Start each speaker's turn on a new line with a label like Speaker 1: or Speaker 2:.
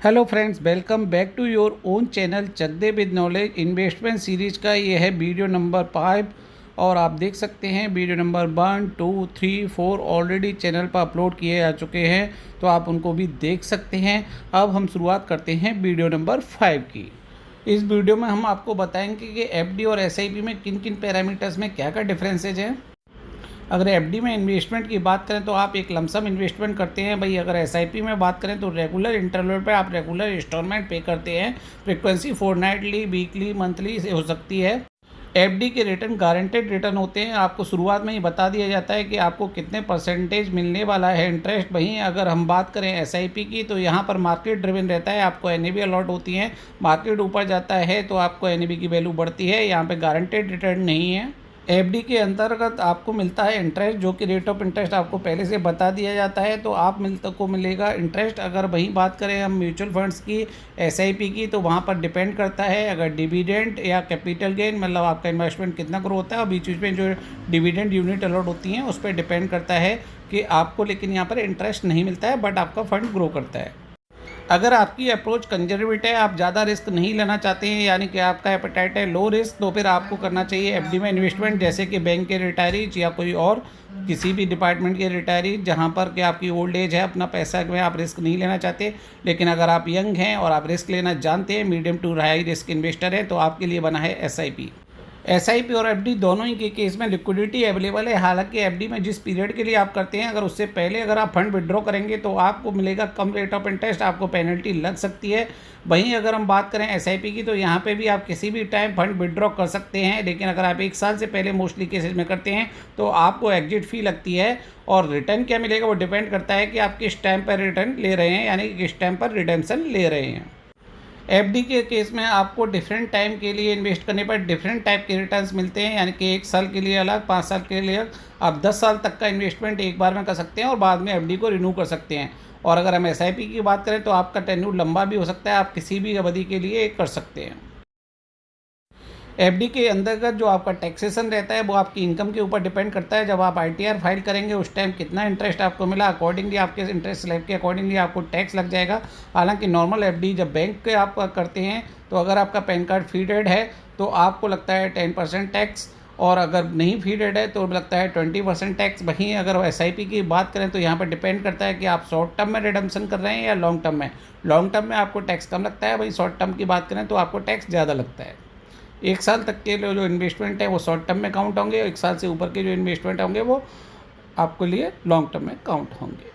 Speaker 1: Hello friends, welcome back to your own channel चक with knowledge investment series का ये है वीडियो नंबर 5। और आप देख सकते हैं वीडियो नंबर 1, 2, 3, 4 ऑलरेडी चैनल पर अपलोड किए जा चुके हैं, तो आप उनको भी देख सकते हैं। अब हम शुरुआत करते हैं वीडियो नंबर 5 की। इस वीडियो में हम आपको बताएंगे कि एफडी और एसआईपी में किन किन पैरामीटर्स में क्या क्या डिफरेंसेज हैं। अगर एफडी में इन्वेस्टमेंट की बात करें तो आप एक लमसम इन्वेस्टमेंट करते हैं भाई। अगर एसआईपी में बात करें तो रेगुलर इंटरवल पे आप रेगुलर इंस्टॉलमेंट पे करते हैं। फ्रिक्वेंसी फोर्टनाइटली, वीकली, मंथली से हो सकती है। एफडी के रिटर्न गारंटेड रिटर्न होते हैं। आपको शुरुआत में ही बता दिया जाता है कि आपको कितने परसेंटेज मिलने वाला है इंटरेस्ट। वहीं अगर हम बात करें एसआईपी की तो यहाँ पर मार्केट ड्रिवन रहता है। आपको एनएवी अलॉट होती है। मार्केट ऊपर जाता है तो आपको एनएवी की वैल्यू बढ़ती है। यहाँ पे गारंटेड रिटर्न नहीं है। एफडी के अंतर्गत आपको मिलता है इंटरेस्ट, जो कि रेट ऑफ इंटरेस्ट आपको पहले से बता दिया जाता है, तो आप को मिलेगा इंटरेस्ट। अगर वहीं बात करें हम म्यूचुअल फंड्स की, एसआईपी की, तो वहाँ पर डिपेंड करता है अगर डिविडेंड या कैपिटल गेन, मतलब आपका इन्वेस्टमेंट कितना ग्रो होता है, और बीच बीच में जो डिविडेंड यूनिट अलॉट होती हैं उस पर डिपेंड करता है कि आपको, लेकिन यहाँ पर इंटरेस्ट नहीं मिलता है बट आपका फंड ग्रो करता है। अगर आपकी अप्रोच कंजर्वेटिव है, आप ज़्यादा रिस्क नहीं लेना चाहते हैं, यानी कि आपका एपेटाइट है लो रिस्क, तो फिर आपको करना चाहिए एफडी में इन्वेस्टमेंट, जैसे कि बैंक के रिटायरीज या कोई और किसी भी डिपार्टमेंट के रिटायरीज, जहां पर कि आपकी ओल्ड एज है, अपना पैसा में आप रिस्क नहीं लेना चाहते। लेकिन अगर आप यंग हैं और आप रिस्क लेना जानते हैं, medium to high risk investor हैं, तो आपके लिए बना है एसआईपी। एसआईपी और एफडी दोनों ही के केस में लिक्विडिटी अवेलेबल है। हालांकि एफडी में जिस पीरियड के लिए आप करते हैं, अगर उससे पहले अगर आप फंड विड्रॉ करेंगे तो आपको मिलेगा कम रेट ऑफ इंटरेस्ट, आपको पेनल्टी लग सकती है। वहीं अगर हम बात करें एसआईपी की तो यहाँ पे भी आप किसी भी टाइम फंड विड्रॉ कर सकते हैं, लेकिन अगर आप 1 साल से पहले मोस्टली केसेज में करते हैं तो आपको एग्जिट फ़ी लगती है। और रिटर्न क्या मिलेगा वो डिपेंड करता है कि आप किस टाइम पर रिटर्न ले रहे हैं, यानी कि किस टाइम पर रिडेम्पशन ले रहे हैं। एफडी के केस में आपको डिफरेंट टाइम के लिए इन्वेस्ट करने पर डिफरेंट टाइप के रिटर्न्स मिलते हैं, यानी कि 1 साल के लिए अलग, 5 साल के लिए अलग। आप 10 साल तक का इन्वेस्टमेंट एक बार में कर सकते हैं और बाद में एफडी को रिन्यू कर सकते हैं। और अगर हम एसआईपी की बात करें तो आपका टेन्यूर लंबा भी हो सकता है, आप किसी भी अवधि के लिए कर सकते हैं। एफडी के अंतर्गत जो आपका टैक्सेशन रहता है वो आपकी इनकम के ऊपर डिपेंड करता है। जब आप आईटीआर फाइल करेंगे उस टाइम कितना इंटरेस्ट आपको मिला, अकॉर्डिंगली आपके इंटरेस्ट स्लैब के अकॉर्डिंगली आपको टैक्स लग जाएगा। हालांकि नॉर्मल एफडी जब बैंक के आप करते हैं तो अगर आपका पैन कार्ड फीडेड है तो आपको लगता है 10% टैक्स, और अगर नहीं फीडेड है तो लगता है 20% टैक्स। वहीं अगर एसआईपी की बात करें तो यहाँ पर डिपेंड करता है कि आप शॉर्ट टर्म में रिडम्पशन कर रहे हैं या लॉन्ग टर्म में। लॉन्ग टर्म में आपको टैक्स कम लगता है, वहीं शॉर्ट टर्म की बात करें तो आपको टैक्स ज़्यादा लगता है। 1 साल तक के लिए जो इन्वेस्टमेंट है वो शॉर्ट टर्म में काउंट होंगे, 1 साल से ऊपर के जो इन्वेस्टमेंट होंगे वो आपके लिए लॉन्ग टर्म में काउंट होंगे।